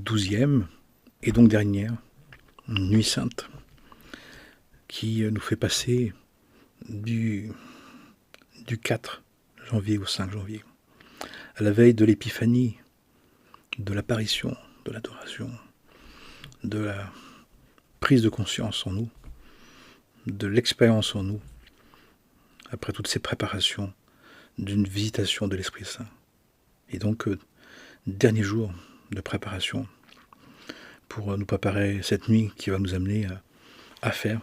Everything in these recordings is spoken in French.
12e et donc dernière nuit sainte qui nous fait passer du 4 janvier au 5 janvier, à la veille de l'épiphanie, de l'apparition, de l'adoration, de la prise de conscience en nous, de l'expérience en nous, après toutes ces préparations d'une visitation de l'Esprit Saint. Et donc, dernier jour de préparation pour nous préparer cette nuit qui va nous amener à faire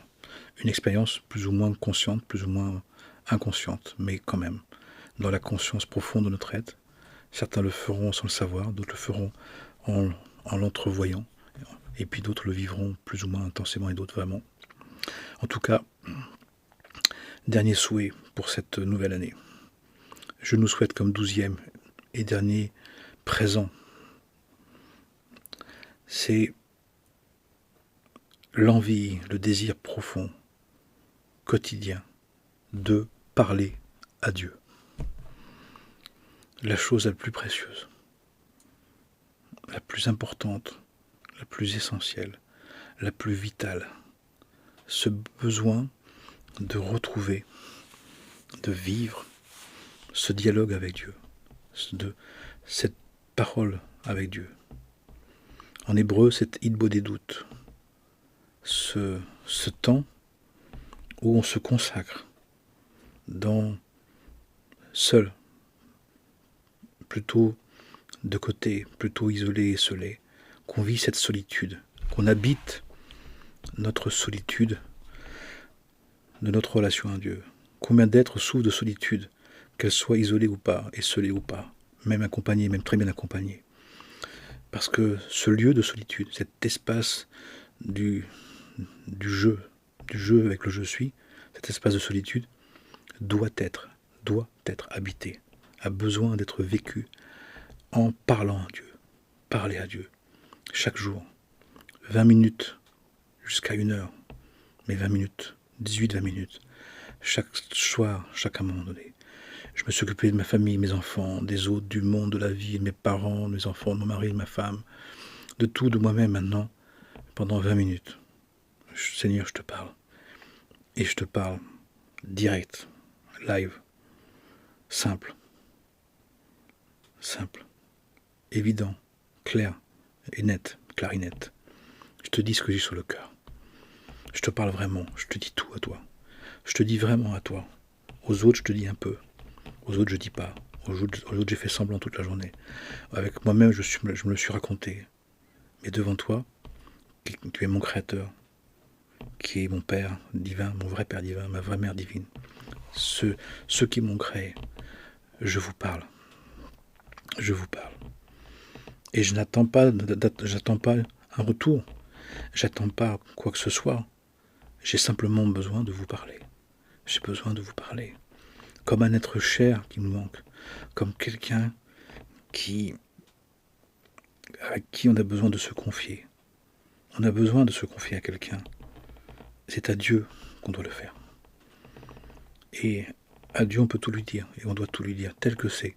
une expérience plus ou moins consciente, plus ou moins inconsciente, mais quand même dans la conscience profonde de notre être. Certains le feront sans le savoir, d'autres le feront en l'entrevoyant, et puis d'autres le vivront plus ou moins intensément et d'autres vraiment. En tout cas, dernier souhait pour cette nouvelle année. Je nous souhaite comme 12e et dernier présent, c'est l'envie, le désir profond, quotidien, de parler à Dieu. La chose la plus précieuse, la plus importante, la plus essentielle, la plus vitale. Ce besoin de retrouver, de vivre ce dialogue avec Dieu, cette parole avec Dieu. En hébreu, c'est hitbodedut, ce temps où on se consacre dans seul, plutôt de côté, plutôt isolé et seulé, qu'on vit cette solitude, qu'on habite notre solitude de notre relation à Dieu. Combien d'êtres souffrent de solitude, qu'elles soient isolées ou pas, et seules ou pas, même accompagnées, même très bien accompagnées. Parce que ce lieu de solitude, cet espace du jeu avec le je suis, cet espace de solitude, doit être habité, a besoin d'être vécu en parlant à Dieu. Parler à Dieu, chaque jour, 20 minutes jusqu'à 1 heure, mais 20 minutes, 18-20 minutes, chaque soir, chaque moment donné. Je me suis occupé de ma famille, mes enfants, des autres, du monde, de la vie, de mes parents, de mes enfants, de mon mari, de ma femme, de tout, de moi-même maintenant, pendant 20 minutes. Seigneur, je te parle. Et je te parle direct, live, simple, évident, clair et net, clarinette. Je te dis ce que j'ai sur le cœur. Je te parle vraiment, je te dis tout à toi. Je te dis vraiment à toi. Aux autres, je te dis un peu. Aux autres, je dis pas. Aux autres, j'ai fait semblant toute la journée. Avec moi-même, je me le suis raconté. Mais devant toi, tu es mon créateur, qui est mon Père divin, mon vrai Père divin, ma vraie Mère divine. Ceux qui m'ont créé, je vous parle. Je vous parle. Et je n'attends pas un retour. J'attends pas quoi que ce soit. J'ai simplement besoin de vous parler. J'ai besoin de vous parler. Comme un être cher qui me manque. Comme quelqu'un à qui on a besoin de se confier. On a besoin de se confier à quelqu'un. C'est à Dieu qu'on doit le faire. Et à Dieu, on peut tout lui dire. Et on doit tout lui dire tel que c'est.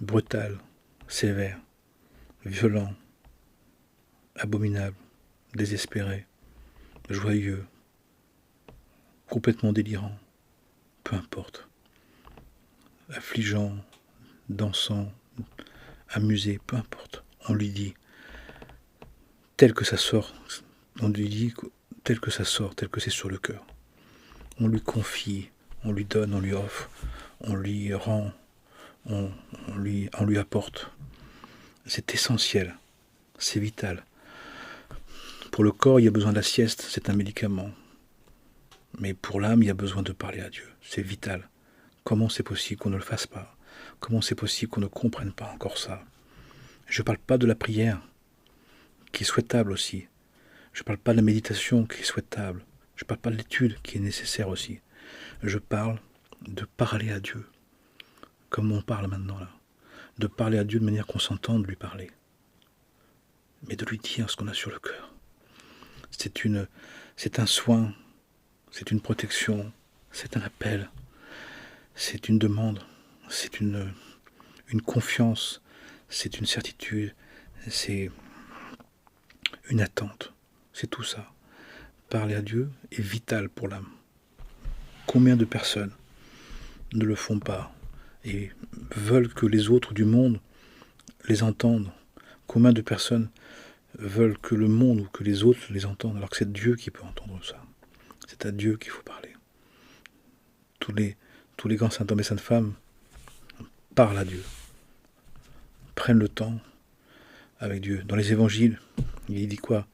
Brutal, sévère, violent, abominable, désespéré, joyeux, complètement délirant, peu importe. Affligeant, dansant, amusé, peu importe. On lui dit tel que ça sort. On lui dit tel que ça sort, tel que c'est sur le cœur. On lui confie, on lui donne, on lui offre, on lui rend, on lui apporte. C'est essentiel, c'est vital. Pour le corps, il y a besoin de la sieste, c'est un médicament. Mais pour l'âme, il y a besoin de parler à Dieu, c'est vital. Comment c'est possible qu'on ne le fasse pas? Comment c'est possible qu'on ne comprenne pas encore ça? Je ne parle pas de la prière, qui est souhaitable aussi. Je ne parle pas de la méditation, qui est souhaitable. Je ne parle pas de l'étude, qui est nécessaire aussi. Je parle de parler à Dieu, comme on parle maintenant là. De parler à Dieu de manière qu'on s'entende lui parler. Mais de lui dire ce qu'on a sur le cœur. C'est un soin, c'est une protection, c'est un appel, c'est une demande, c'est une confiance, c'est une certitude, c'est une attente. C'est tout ça. Parler à Dieu est vital pour l'âme. Combien de personnes ne le font pas et veulent que les autres du monde les entendent? Combien de personnes veulent que le monde ou que les autres les entendent, alors que c'est Dieu qui peut entendre ça. C'est à Dieu qu'il faut parler. Tous les grands saints hommes et saintes femmes parlent à Dieu, prennent le temps avec Dieu. Dans les évangiles, il dit quoi?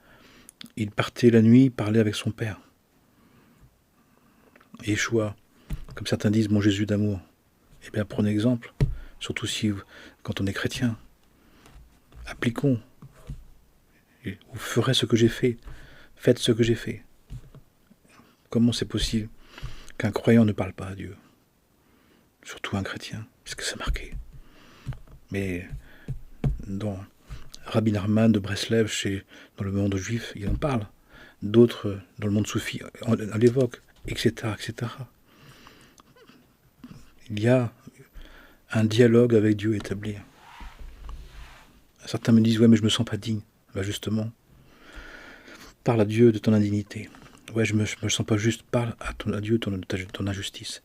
Il partait la nuit, parlait avec son Père. Yeshua, comme certains disent, mon Jésus d'amour. Eh bien, prenez exemple, surtout si, quand on est chrétien, appliquons. Vous ferez ce que j'ai fait. Faites ce que j'ai fait. Comment c'est possible qu'un croyant ne parle pas à Dieu? Surtout un chrétien, puisque c'est marqué. Mais dans Rabbi Nachman de Breslev, dans le monde juif, il en parle. D'autres, dans le monde soufi, on l'évoque, etc., etc. Il y a un dialogue avec Dieu établi. Certains me disent, ouais, mais je me sens pas digne. Ben justement, parle à Dieu de ton indignité. Ouais, je me sens pas juste. Parle à Dieu de ton injustice.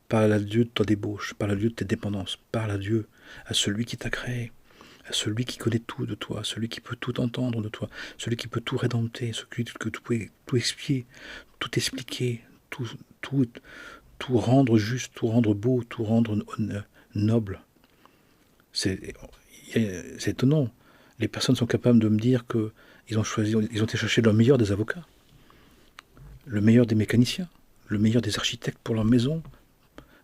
Parle à Dieu de ta débauche. Parle à Dieu de tes dépendances. Parle à Dieu, à celui qui t'a créé, à celui qui connaît tout de toi, celui qui peut tout entendre de toi, celui qui peut tout rédempter, celui que tu peux tout expier, tout expliquer, tout rendre juste, tout rendre beau, tout rendre noble. C'est étonnant. Les personnes sont capables de me dire qu'ils ont été chercher le meilleur des avocats, le meilleur des mécaniciens, le meilleur des architectes pour leur maison,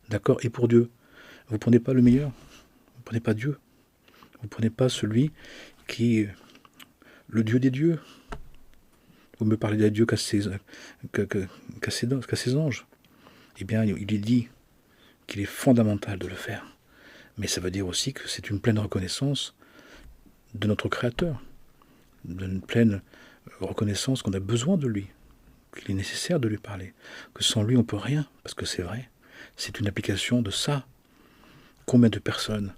d'accord, et pour Dieu. Vous ne prenez pas le meilleur, vous ne prenez pas Dieu, vous ne prenez pas celui qui est le Dieu des dieux. Vous me parlez de Dieu qu'à ses anges. Eh bien, il est dit qu'il est fondamental de le faire. Mais ça veut dire aussi que c'est une pleine reconnaissance de notre Créateur, d'une pleine reconnaissance qu'on a besoin de lui, qu'il est nécessaire de lui parler, que sans lui on ne peut rien, parce que c'est vrai, c'est une application de ça. Combien de personnes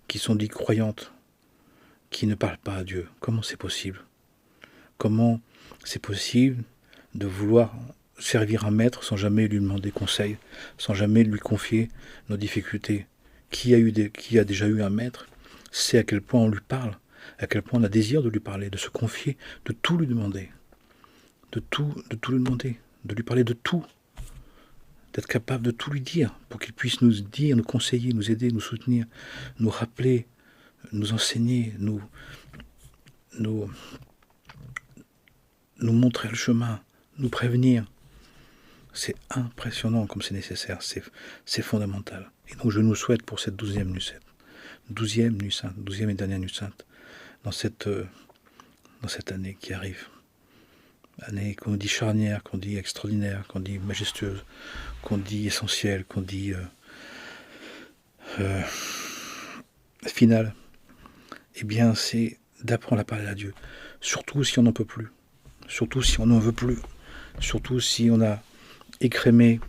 qui sont dites croyantes, qui ne parlent pas à Dieu? Comment c'est possible? Comment c'est possible de vouloir servir un maître sans jamais lui demander conseil, sans jamais lui confier nos difficultés? Qui a déjà eu un maître sait à quel point on lui parle, à quel point on a désir de lui parler, de se confier, de tout lui demander, de tout lui demander, de lui parler de tout, d'être capable de tout lui dire, pour qu'il puisse nous dire, nous conseiller, nous aider, nous soutenir, nous rappeler, nous enseigner, nous montrer le chemin, nous prévenir. C'est impressionnant comme c'est nécessaire, c'est fondamental. Et donc je nous souhaite pour cette 12e nuit sainte, 12e nuit sainte, 12e et dernière nuit sainte, dans cette année qui arrive. Année qu'on dit charnière, qu'on dit extraordinaire, qu'on dit majestueuse, qu'on dit essentielle, qu'on dit finale. Eh bien, c'est d'apprendre à parler à Dieu. Surtout si on n'en peut plus. Surtout si on n'en veut plus. Surtout si on a écrémé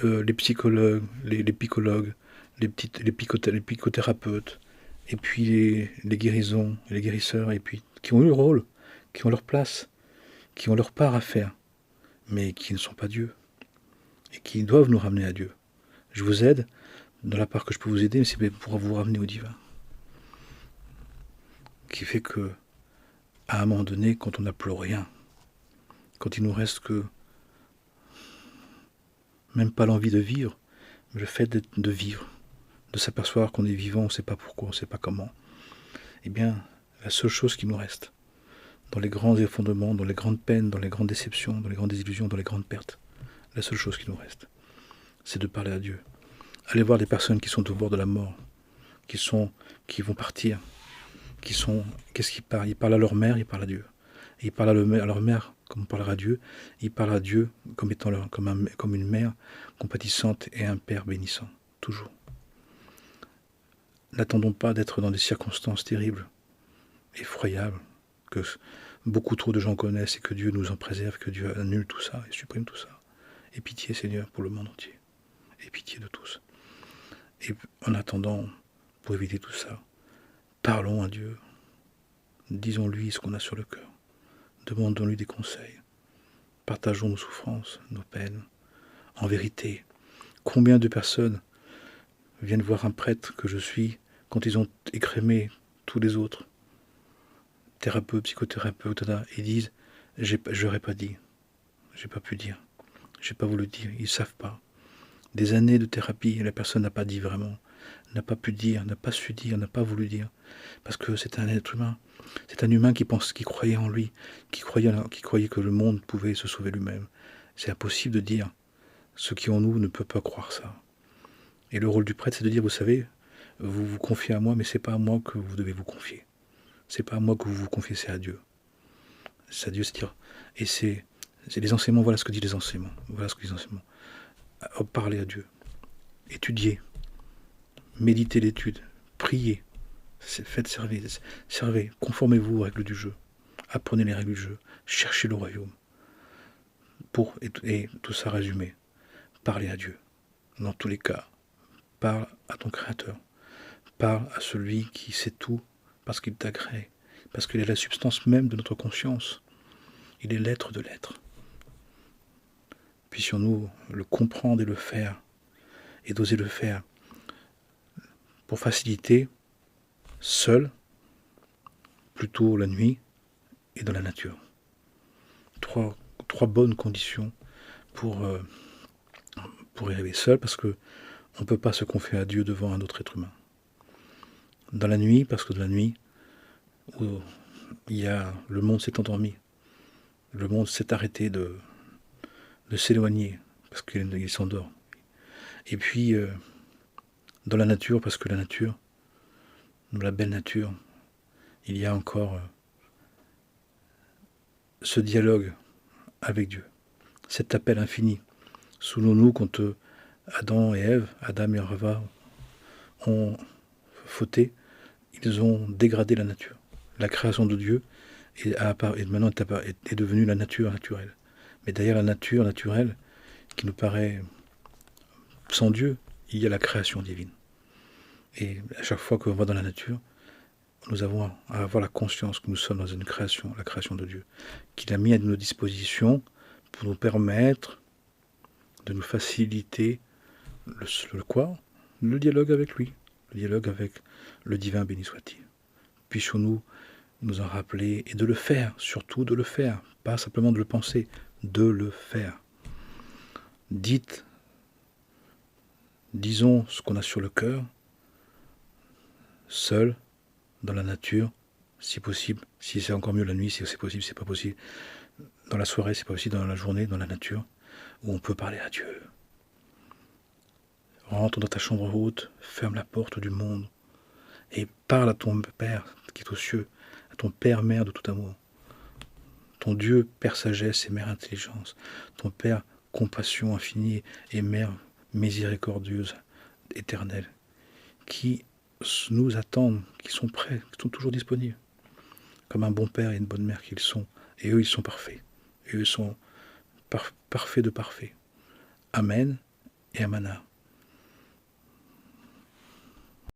les psychologues, les psychologues, les psychothérapeutes, et puis les guérisons, les guérisseurs, et puis qui ont eu le rôle, qui ont leur place, qui ont leur part à faire, mais qui ne sont pas Dieu, et qui doivent nous ramener à Dieu. Je vous aide, dans la part que je peux vous aider, c'est pour vous ramener au divin. Qui fait que, à un moment donné, quand on n'a plus rien, quand il nous reste que même pas l'envie de vivre, mais le fait de vivre, de s'apercevoir qu'on est vivant, on ne sait pas pourquoi, on ne sait pas comment, eh bien, la seule chose qui nous reste, dans les grands effondrements, dans les grandes peines, dans les grandes déceptions, dans les grandes désillusions, dans les grandes pertes, la seule chose qui nous reste, c'est de parler à Dieu. Allez voir des personnes qui sont au bord de la mort, qui vont partir, qu'est-ce qu'ils parlent? Ils parlent à leur mère, ils parlent à Dieu. Et ils parlent à leur mère comme on parlera à Dieu. Ils parlent à Dieu comme étant comme une mère compatissante et un père bénissant, toujours. N'attendons pas d'être dans des circonstances terribles, effroyables, que beaucoup trop de gens connaissent et que Dieu nous en préserve, que Dieu annule tout ça et supprime tout ça. Et pitié, Seigneur, pour le monde entier. Et pitié de tous. Et en attendant, pour éviter tout ça, parlons à Dieu. Disons-lui ce qu'on a sur le cœur. demandons-lui des conseils. Partageons nos souffrances, nos peines. En vérité, combien de personnes viennent voir un prêtre que je suis quand ils ont écrémé tous les autres, thérapeutes, psychothérapeutes, et disent « j'aurais pas dit, j'ai pas pu dire, j'ai pas voulu dire », ils savent pas. Des années de thérapie, et la personne n'a pas dit vraiment, n'a pas pu dire, n'a pas su dire, n'a pas voulu dire, parce que c'est un être humain. C'est un humain qui croyait en lui, qui croyait que le monde pouvait se sauver lui-même. C'est impossible de dire. Ceux qui en nous ne peuvent pas croire ça. Et le rôle du prêtre, c'est de dire, vous savez, vous vous confiez à moi, mais c'est pas à moi que vous devez vous confier. C'est pas à moi que vous vous confiez, c'est à Dieu. C'est à Dieu, c'est-à-dire. Et c'est les enseignements, voilà ce que disent les enseignements. Voilà ce que disent les enseignements. Parlez à Dieu. Étudiez. Méditez l'étude. Priez. Faites servir. Servez. Conformez-vous aux règles du jeu. Apprenez les règles du jeu. Cherchez le royaume. Et tout ça résumé. Parlez à Dieu. Dans tous les cas, parle à ton Créateur. Parle à celui qui sait tout parce qu'il t'a créé. Parce qu'il est la substance même de notre conscience. Il est l'être de l'être. Puissions-nous le comprendre et le faire. Et d'oser le faire. Pour faciliter, seul, plutôt la nuit et dans la nature. Trois bonnes conditions pour y arriver seul, parce que on ne peut pas se confier à Dieu devant un autre être humain. Dans la nuit, parce que dans la nuit, où le monde s'est endormi, le monde s'est arrêté de s'éloigner, parce qu'il s'endort. Et puis, dans la nature, parce que la nature, dans la belle nature, il y a encore ce dialogue avec Dieu, cet appel infini. Souvenons-nous quand Adam et Ève, Adam et Eva ont fauté, ils ont dégradé la nature. La création de Dieu et maintenant est devenue la nature naturelle. Mais derrière la nature naturelle, qui nous paraît sans Dieu, il y a la création divine. Et à chaque fois qu'on va dans la nature, nous avons à avoir la conscience que nous sommes dans une création, la création de Dieu, qu'il a mis à nos dispositions pour nous permettre de nous faciliter le dialogue avec lui, le dialogue avec le divin, béni soit-il. Puissions-nous nous en rappeler et de le faire, surtout de le faire, pas simplement de le penser, de le faire. Disons ce qu'on a sur le cœur, seul, dans la nature, si possible, si c'est encore mieux la nuit, si c'est possible, c'est pas possible, dans la soirée, c'est pas possible, dans la journée, dans la nature, où on peut parler à Dieu. Rentre dans ta chambre haute, ferme la porte du monde, et parle à ton Père qui est aux cieux, à ton Père, Mère de tout amour, ton Dieu, Père sagesse et Mère intelligence, ton Père compassion infinie et Mère miséricordieuse, éternelle, qui nous attendent, qui sont prêts, qui sont toujours disponibles, comme un bon père et une bonne mère qu'ils sont, et eux ils sont parfaits, et eux sont parfaits de parfaits. Amen et Amana.